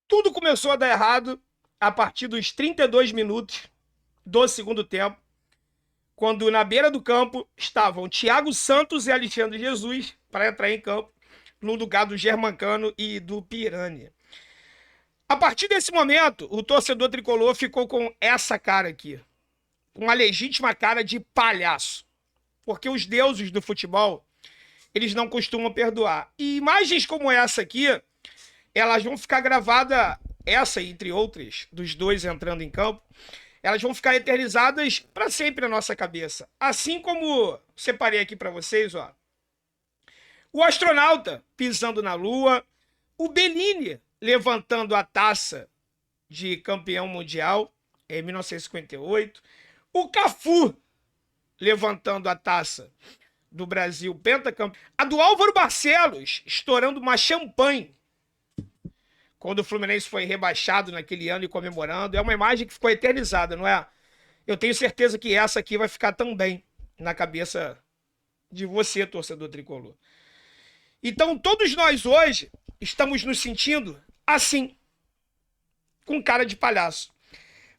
Tudo começou a dar errado a partir dos 32 minutos do segundo tempo, quando na beira do campo estavam Thiago Santos e Alexandre Jesus para entrar em campo no lugar do Germancano e do Pirani. A partir desse momento, o torcedor tricolor ficou com essa cara aqui, uma legítima cara de palhaço, porque os deuses do futebol, eles não costumam perdoar. E imagens como essa aqui, elas vão ficar gravadas, essa entre outras, dos dois entrando em campo, elas vão ficar eternizadas para sempre na nossa cabeça. Assim como separei aqui para vocês, ó, o astronauta pisando na Lua, o Bellini levantando a taça de campeão mundial em 1958, o Cafu levantando a taça do Brasil pentacampeão, a do Álvaro Barcelos estourando uma champanhe quando o Fluminense foi rebaixado naquele ano e comemorando. É uma imagem que ficou eternizada, não é? Eu tenho certeza que essa aqui vai ficar também na cabeça de você, torcedor tricolor. Então, todos nós hoje estamos nos sentindo assim, com cara de palhaço.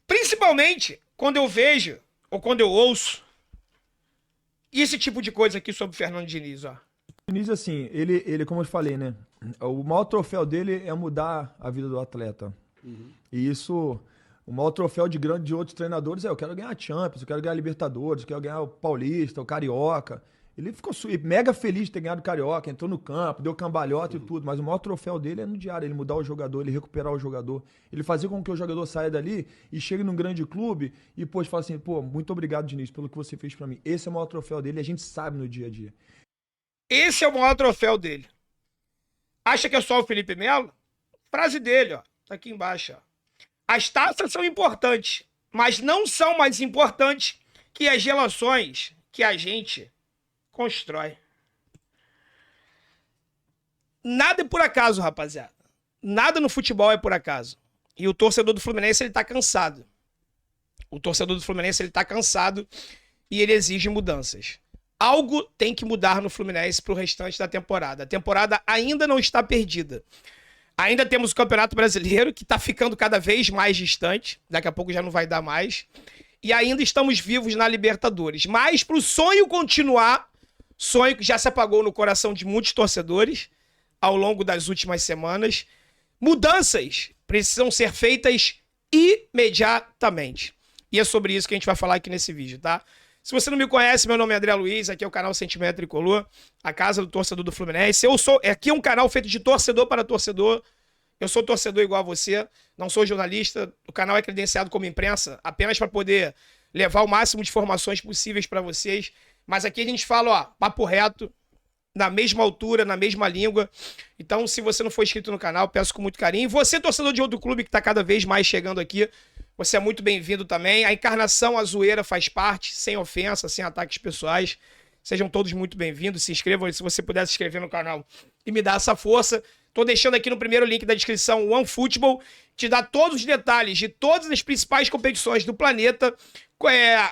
Principalmente quando eu vejo, ou quando eu ouço, esse tipo de coisa aqui sobre o Fernando Diniz, ó. Diniz, assim, ele, como eu falei, né? O maior troféu dele é mudar a vida do atleta. E isso, o maior troféu de outros treinadores é: eu quero ganhar a Champions, eu quero ganhar a Libertadores, eu quero ganhar o Paulista, o Carioca. Ele ficou mega feliz de ter ganhado o Carioca, entrou no campo, deu cambalhota e tudo, mas o maior troféu dele é no diário, ele mudar o jogador, ele recuperar o jogador, ele fazer com que o jogador saia dali e chegue num grande clube e depois fala assim: pô, muito obrigado, Diniz, pelo que você fez pra mim. Esse é o maior troféu dele e a gente sabe no dia a dia. Esse é o maior troféu dele. Acha que é só o Felipe Melo? Frase dele, ó, tá aqui embaixo, ó. As taças são importantes, mas não são mais importantes que as relações que a gente constrói. Nada é por acaso, rapaziada. Nada no futebol é por acaso. E o torcedor do Fluminense, ele tá cansado. O torcedor do Fluminense, ele tá cansado e ele exige mudanças. Algo tem que mudar no Fluminense pro restante da temporada. A temporada ainda não está perdida. Ainda temos o Campeonato Brasileiro, que tá ficando cada vez mais distante. Daqui a pouco já não vai dar mais. E ainda estamos vivos na Libertadores. Mas pro sonho continuar, sonho que já se apagou no coração de muitos torcedores ao longo das últimas semanas, mudanças precisam ser feitas imediatamente. E é sobre isso que a gente vai falar aqui nesse vídeo, tá? Se você não me conhece, meu nome é André Luiz, aqui é o canal Sentimento Tricolor, a casa do torcedor do Fluminense. Aqui é um canal feito de torcedor para torcedor. Eu sou torcedor igual a você, não sou jornalista. O canal é credenciado como imprensa apenas para poder levar o máximo de informações possíveis para vocês. Mas aqui a gente fala, ó, papo reto, na mesma altura, na mesma língua. Então, se você não for inscrito no canal, peço com muito carinho. E você, torcedor de outro clube que está cada vez mais chegando aqui, você é muito bem-vindo também. A encarnação, a zoeira faz parte, sem ofensa, sem ataques pessoais. Sejam todos muito bem-vindos. Se inscrevam, se você puder se inscrever no canal e me dar essa força. Tô deixando aqui no primeiro link da descrição o OneFootball, te dá todos os detalhes de todas as principais competições do planeta,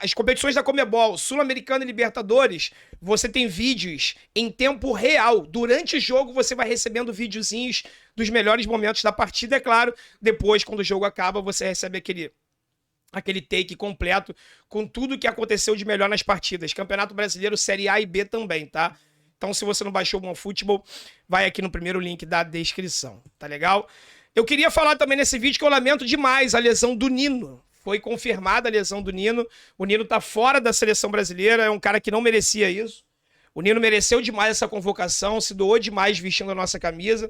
as competições da Conmebol, Sul-Americana e Libertadores. Você tem vídeos em tempo real. Durante o jogo você vai recebendo videozinhos dos melhores momentos da partida, é claro. Depois, quando o jogo acaba, você recebe aquele take completo com tudo que aconteceu de melhor nas partidas. Campeonato Brasileiro, Série A e B também, tá? Então, se você não baixou o OneFootball, vai aqui no primeiro link da descrição, tá legal? Eu queria falar também nesse vídeo que eu lamento demais a lesão do Nino. Foi confirmada a lesão do Nino. O Nino tá fora da seleção brasileira, é um cara que não merecia isso. O Nino mereceu demais essa convocação, se doou demais vestindo a nossa camisa.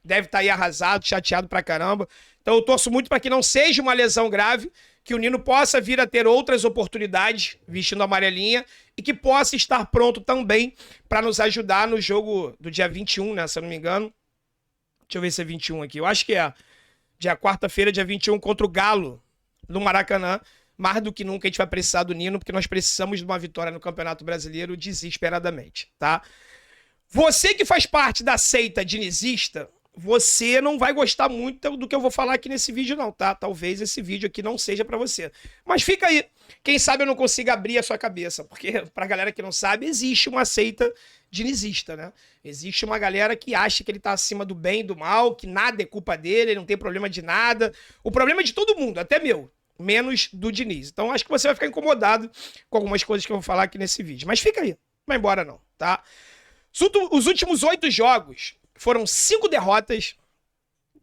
Deve estar aí arrasado, chateado pra caramba. Então eu torço muito para que não seja uma lesão grave, que o Nino possa vir a ter outras oportunidades vestindo a amarelinha e que possa estar pronto também para nos ajudar no jogo do dia 21, né, se eu não me engano. Deixa eu ver se é 21 aqui. Eu acho que é dia quarta-feira, dia 21, contra o Galo, no Maracanã. Mais do que nunca a gente vai precisar do Nino, porque nós precisamos de uma vitória no Campeonato Brasileiro desesperadamente, tá? Você que faz parte da seita dinizista, você não vai gostar muito do que eu vou falar aqui nesse vídeo não, tá? Talvez esse vídeo aqui não seja pra você. Mas fica aí. Quem sabe eu não consiga abrir a sua cabeça, porque pra galera que não sabe, existe uma seita dinizista, né? Existe uma galera que acha que ele tá acima do bem e do mal, que nada é culpa dele, ele não tem problema de nada. O problema é de todo mundo, até meu, menos do Diniz. Então acho que você vai ficar incomodado com algumas coisas que eu vou falar aqui nesse vídeo. Mas fica aí, não vai embora não, tá? Os últimos 8 jogos foram 5 derrotas,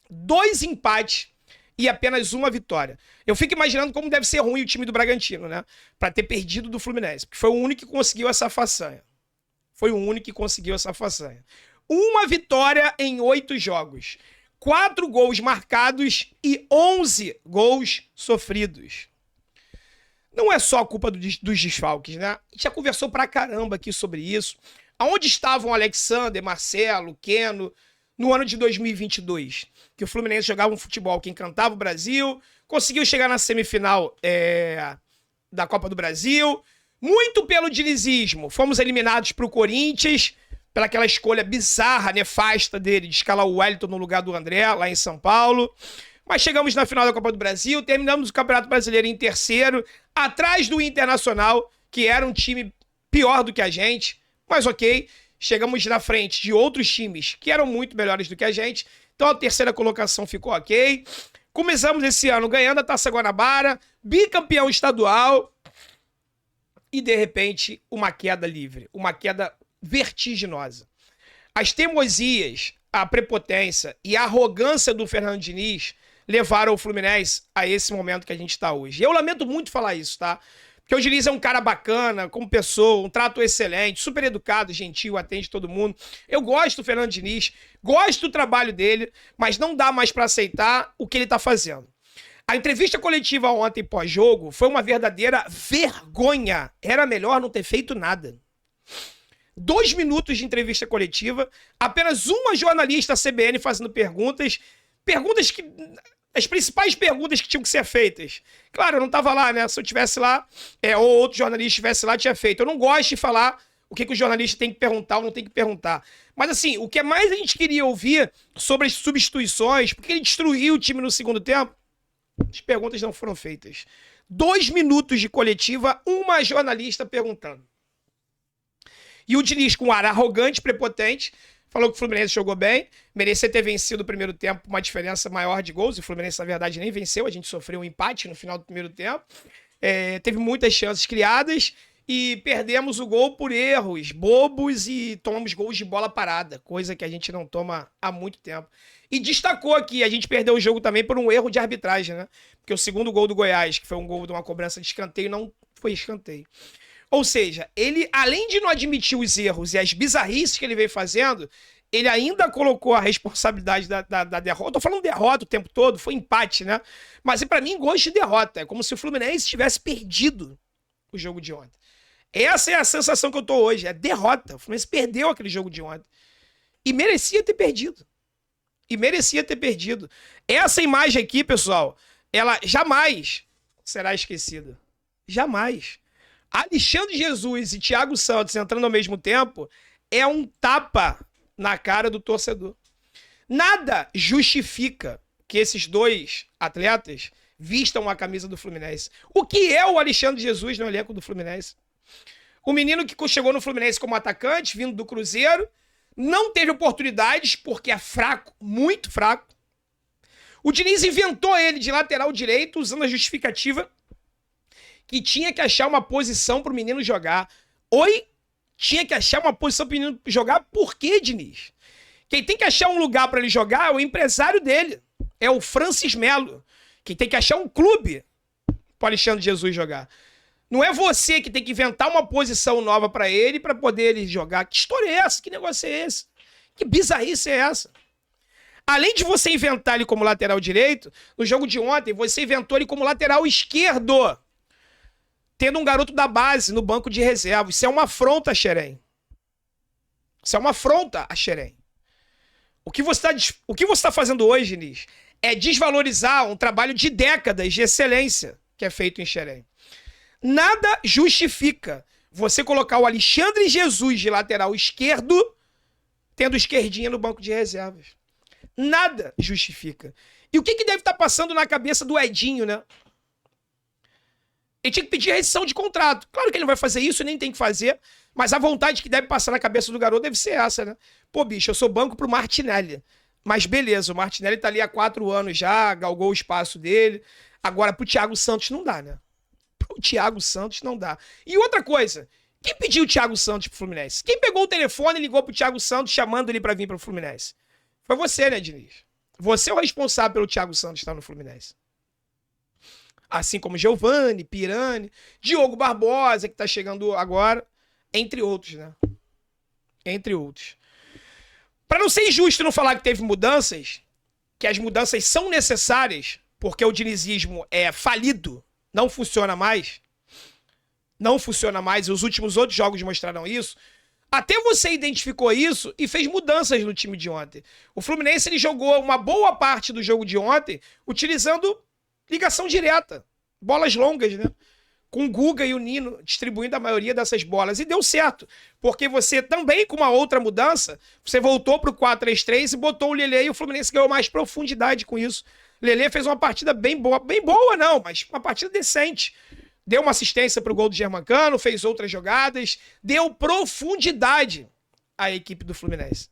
2 empates e apenas 1 vitória. Eu fico imaginando como deve ser ruim o time do Bragantino, né? Pra ter perdido do Fluminense, porque foi o único que conseguiu essa façanha. Foi o único que conseguiu essa façanha. 1 vitória em 8 jogos. 4 gols marcados e 11 gols sofridos. Não é só a culpa dos desfalques, né? A gente já conversou pra caramba aqui sobre isso. Aonde estavam Alexander, Marcelo, Keno no ano de 2022? Que o Fluminense jogava um futebol que encantava o Brasil, conseguiu chegar na semifinal da Copa do Brasil, muito pelo dinizismo. Fomos eliminados pro Corinthians, pelaquela escolha bizarra, nefasta dele, de escalar o Wellington no lugar do André, lá em São Paulo. Mas chegamos na final da Copa do Brasil, terminamos o Campeonato Brasileiro em terceiro, atrás do Internacional, que era um time pior do que a gente. Mas ok, chegamos na frente de outros times que eram muito melhores do que a gente. Então a terceira colocação ficou ok. Começamos esse ano ganhando a Taça Guanabara, bicampeão estadual. E de repente uma queda livre, uma queda vertiginosa. As teimosias, a prepotência e a arrogância do Fernando Diniz levaram o Fluminense a esse momento que a gente está hoje. Eu lamento muito falar isso, tá? Porque o Diniz é um cara bacana, como pessoa, um trato excelente, super educado, gentil, atende todo mundo. Eu gosto do Fernando Diniz, gosto do trabalho dele, mas não dá mais para aceitar o que ele tá fazendo. A entrevista coletiva ontem pós-jogo foi uma verdadeira vergonha. Era melhor não ter feito nada. 2 minutos de entrevista coletiva, apenas uma jornalista CBN fazendo perguntas que... As principais perguntas que tinham que ser feitas. Claro, eu não estava lá, né? Se eu estivesse lá, ou outro jornalista estivesse lá, tinha feito. Eu não gosto de falar o que o jornalista tem que perguntar ou não tem que perguntar. Mas assim, o que mais a gente queria ouvir sobre as substituições, porque ele destruiu o time no segundo tempo, as perguntas não foram feitas. 2 minutos de coletiva, uma jornalista perguntando. E o Diniz, com um ar arrogante, prepotente, falou que o Fluminense jogou bem, merecia ter vencido o primeiro tempo com uma diferença maior de gols. O Fluminense, na verdade, nem venceu, a gente sofreu um empate no final do primeiro tempo. Teve muitas chances criadas e perdemos o gol por erros bobos e tomamos gols de bola parada, coisa que a gente não toma há muito tempo. E destacou aqui, a gente perdeu o jogo também por um erro de arbitragem, né? Porque o segundo gol do Goiás, que foi um gol de uma cobrança de escanteio, não foi escanteio. Ou seja, ele, além de não admitir os erros e as bizarrices que ele veio fazendo, ele ainda colocou a responsabilidade da derrota. Tô falando derrota o tempo todo, foi empate, né? Mas pra mim, gosto de derrota. É como se o Fluminense tivesse perdido o jogo de ontem. Essa é a sensação que eu tô hoje, é derrota. O Fluminense perdeu aquele jogo de ontem. E merecia ter perdido. Essa imagem aqui, pessoal, ela jamais será esquecida. Jamais. Alexandre Jesus e Thiago Santos entrando ao mesmo tempo é um tapa na cara do torcedor. Nada justifica que esses dois atletas vistam a camisa do Fluminense. O que é o Alexandre Jesus no elenco do Fluminense? O menino que chegou no Fluminense como atacante, vindo do Cruzeiro, não teve oportunidades porque é fraco, muito fraco. O Diniz inventou ele de lateral direito usando a justificativa que tinha que achar uma posição pro menino jogar. Tinha que achar uma posição pro menino jogar. Por quê, Diniz? Quem tem que achar um lugar para ele jogar é o empresário dele. É o Francis Melo. Quem tem que achar um clube pro Alexandre Jesus jogar. Não é você que tem que inventar uma posição nova para ele para poder ele jogar. Que história é essa? Que negócio é esse? Que bizarrice é essa? Além de você inventar ele como lateral direito, no jogo de ontem, você inventou ele como lateral esquerdo. Tendo um garoto da base no banco de reserva. Isso é uma afronta a Xerém. O que você está fazendo hoje, Diniz, é desvalorizar um trabalho de décadas de excelência que é feito em Xerém. Nada justifica você colocar o Alexandre Jesus de lateral esquerdo tendo esquerdinha no banco de reservas. Nada justifica. E o que deve estar passando na cabeça do Edinho, né? Ele tinha que pedir rescisão de contrato. Claro que ele não vai fazer isso, nem tem que fazer, mas a vontade que deve passar na cabeça do garoto deve ser essa, né? Pô, bicho, eu sou banco pro Martinelli. Mas beleza, o Martinelli tá ali há 4 anos já, galgou o espaço dele. Agora, pro Thiago Santos não dá, né? Pro Thiago Santos não dá. E outra coisa, quem pediu o Thiago Santos pro Fluminense? Quem pegou o telefone e ligou pro Thiago Santos chamando ele pra vir pro Fluminense? Foi você, né, Diniz? Você é o responsável pelo Thiago Santos estar no Fluminense. Assim como Giovani, Pirani, Diogo Barbosa, que tá chegando agora, entre outros, né? Entre outros. Para não ser injusto não falar que teve mudanças, que as mudanças são necessárias, porque o dinizismo é falido, não funciona mais, e os últimos outros jogos mostraram isso, até você identificou isso e fez mudanças no time de ontem. O Fluminense ele jogou uma boa parte do jogo de ontem utilizando ligação direta, bolas longas, né? Com o Guga e o Nino distribuindo a maioria dessas bolas. E deu certo, porque você também, com uma outra mudança, você voltou para o 4-3-3 e botou o Lelê e o Fluminense ganhou mais profundidade com isso. Lelê fez uma partida bem boa não, mas uma partida decente. Deu uma assistência para o gol do Germancano, fez outras jogadas, deu profundidade à equipe do Fluminense.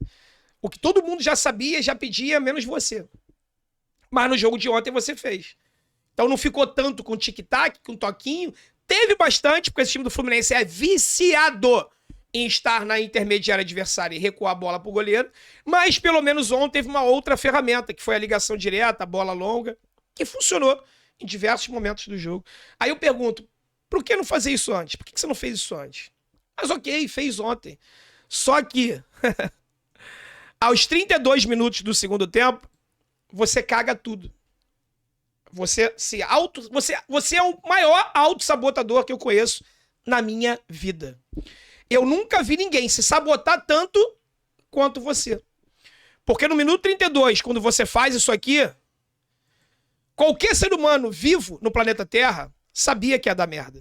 O que todo mundo já sabia, já pedia, menos você. Mas no jogo de ontem você fez. Então não ficou tanto com tic-tac, com toquinho. Teve bastante, porque esse time do Fluminense é viciado em estar na intermediária adversária e recuar a bola pro goleiro. Mas pelo menos ontem teve uma outra ferramenta, que foi a ligação direta, a bola longa, que funcionou em diversos momentos do jogo. Aí eu pergunto, por que não fazer isso antes? Por que você não fez isso antes? Mas ok, fez ontem. Só que aos 32 minutos do segundo tempo, você caga tudo. Você é o maior autossabotador que eu conheço na minha vida. Eu nunca vi ninguém se sabotar tanto quanto você. Porque no minuto 32, quando você faz isso aqui, qualquer ser humano vivo no planeta Terra sabia que ia dar merda.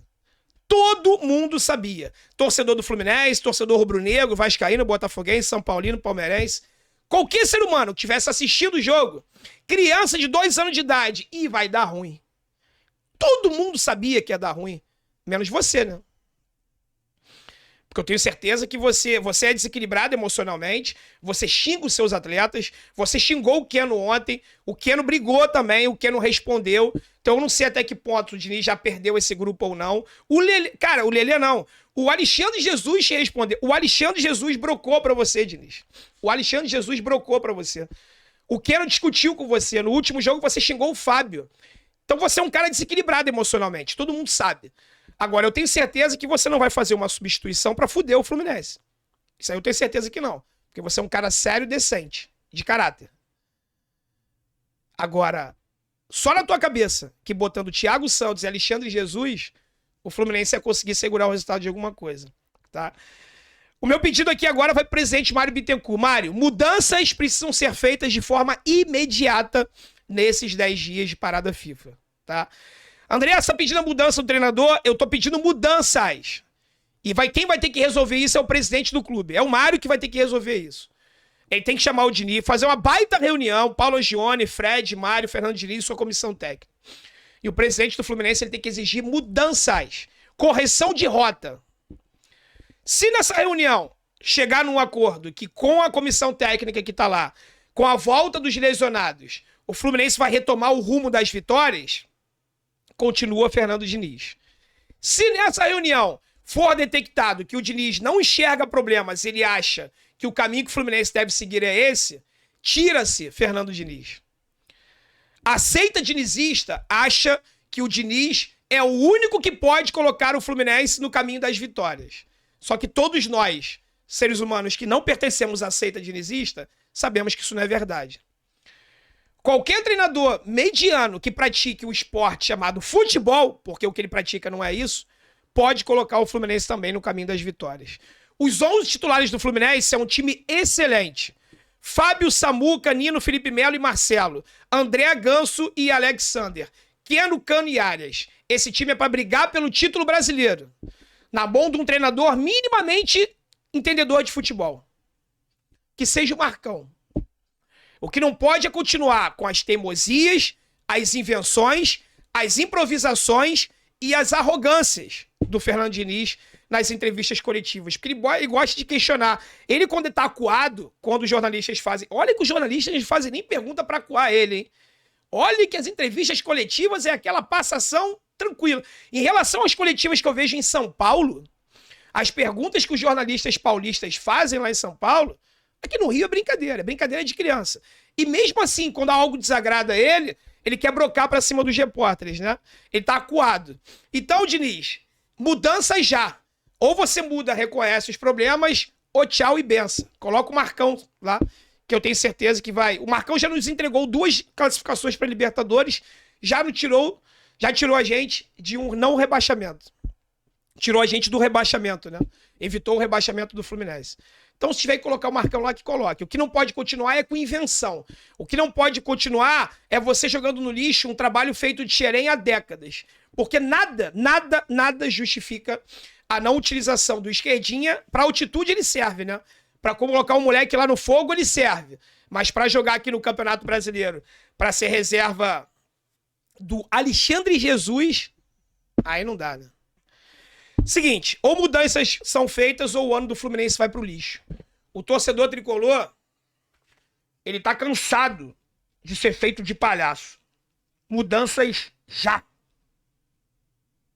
Todo mundo sabia. Torcedor do Fluminense, torcedor rubro-negro, vascaíno, botafoguense, são paulino, palmeirense. Qualquer ser humano que tivesse assistido o jogo, criança de 2 anos de idade, e vai dar ruim. Todo mundo sabia que ia dar ruim. Menos você, né? Porque eu tenho certeza que você é desequilibrado emocionalmente, você xinga os seus atletas, você xingou o Keno ontem, o Keno brigou também, o Keno respondeu. Então eu não sei até que ponto o Diniz já perdeu esse grupo ou não. O Lelê não. O Alexandre Jesus respondeu. O Alexandre Jesus brocou pra você, Diniz. O Alexandre Jesus brocou pra você. O Keno discutiu com você. No último jogo você xingou o Fábio. Então você é um cara desequilibrado emocionalmente. Todo mundo sabe. Agora, eu tenho certeza que você não vai fazer uma substituição pra fuder o Fluminense. Isso aí eu tenho certeza que não. Porque você é um cara sério e decente. De caráter. Agora, só na tua cabeça que botando Thiago Santos e Alexandre Jesus, o Fluminense ia conseguir segurar o resultado de alguma coisa. Tá? O meu pedido aqui agora vai pro presidente Mário Bittencourt. Mário, mudanças precisam ser feitas de forma imediata nesses 10 dias de parada FIFA. Tá? André, você tá pedindo a mudança do treinador? Eu tô pedindo mudanças. E quem vai ter que resolver isso é o presidente do clube. É o Mário que vai ter que resolver isso. Ele tem que chamar o Diniz, fazer uma baita reunião, Paulo Angione, Fred, Mário, Fernando Diniz e sua comissão técnica. E o presidente do Fluminense ele tem que exigir mudanças, correção de rota. Se nessa reunião chegar num acordo que com a comissão técnica que tá lá, com a volta dos lesionados, o Fluminense vai retomar o rumo das vitórias, continua Fernando Diniz. Se nessa reunião for detectado que o Diniz não enxerga problemas, ele acha que o caminho que o Fluminense deve seguir é esse, tira-se Fernando Diniz. A seita dinizista acha que o Diniz é o único que pode colocar o Fluminense no caminho das vitórias. Só que todos nós, seres humanos que não pertencemos à seita dinizista, sabemos que isso não é verdade. Qualquer treinador mediano que pratique o esporte chamado futebol, porque o que ele pratica não é isso, pode colocar o Fluminense também no caminho das vitórias. Os 11 titulares do Fluminense são um time excelente. Fábio, Samuca, Nino, Felipe Melo e Marcelo. André, Ganso e Alexander. Keno, Cano e Arias. Esse time é para brigar pelo título brasileiro. Na mão de um treinador minimamente entendedor de futebol. Que seja o Marcão. O que não pode é continuar com as teimosias, as invenções, as improvisações e as arrogâncias do Fernando Diniz nas entrevistas coletivas. Porque ele gosta de questionar. Ele, quando está acuado, quando os jornalistas fazem... Olha que os jornalistas não fazem nem pergunta para acuar ele, hein? Olha que as entrevistas coletivas é aquela passação tranquila. Em relação às coletivas que eu vejo em São Paulo, as perguntas que os jornalistas paulistas fazem lá em São Paulo, aqui no Rio é brincadeira de criança. E mesmo assim, quando algo desagrada ele quer brocar pra cima dos repórteres, né? Ele tá acuado. Então, Diniz, mudanças já. Ou você muda, reconhece os problemas, ou tchau e benção. Coloca o Marcão lá, que eu tenho certeza que vai... O Marcão já nos entregou 2 classificações para Libertadores, já tirou a gente de um não rebaixamento. Tirou a gente do rebaixamento, né? Evitou o rebaixamento do Fluminense. Então, se tiver que colocar o Marcão lá, que coloque. O que não pode continuar é com invenção. O que não pode continuar é você jogando no lixo um trabalho feito de xerém há décadas. Porque nada justifica a não utilização do esquerdinha. Para altitude ele serve, né? Para colocar um moleque lá no fogo ele serve. Mas para jogar aqui no Campeonato Brasileiro, para ser reserva do Alexandre Jesus, aí não dá, né? Seguinte, ou mudanças são feitas ou o ano do Fluminense vai pro lixo. O torcedor tricolor, ele tá cansado de ser feito de palhaço. Mudanças já.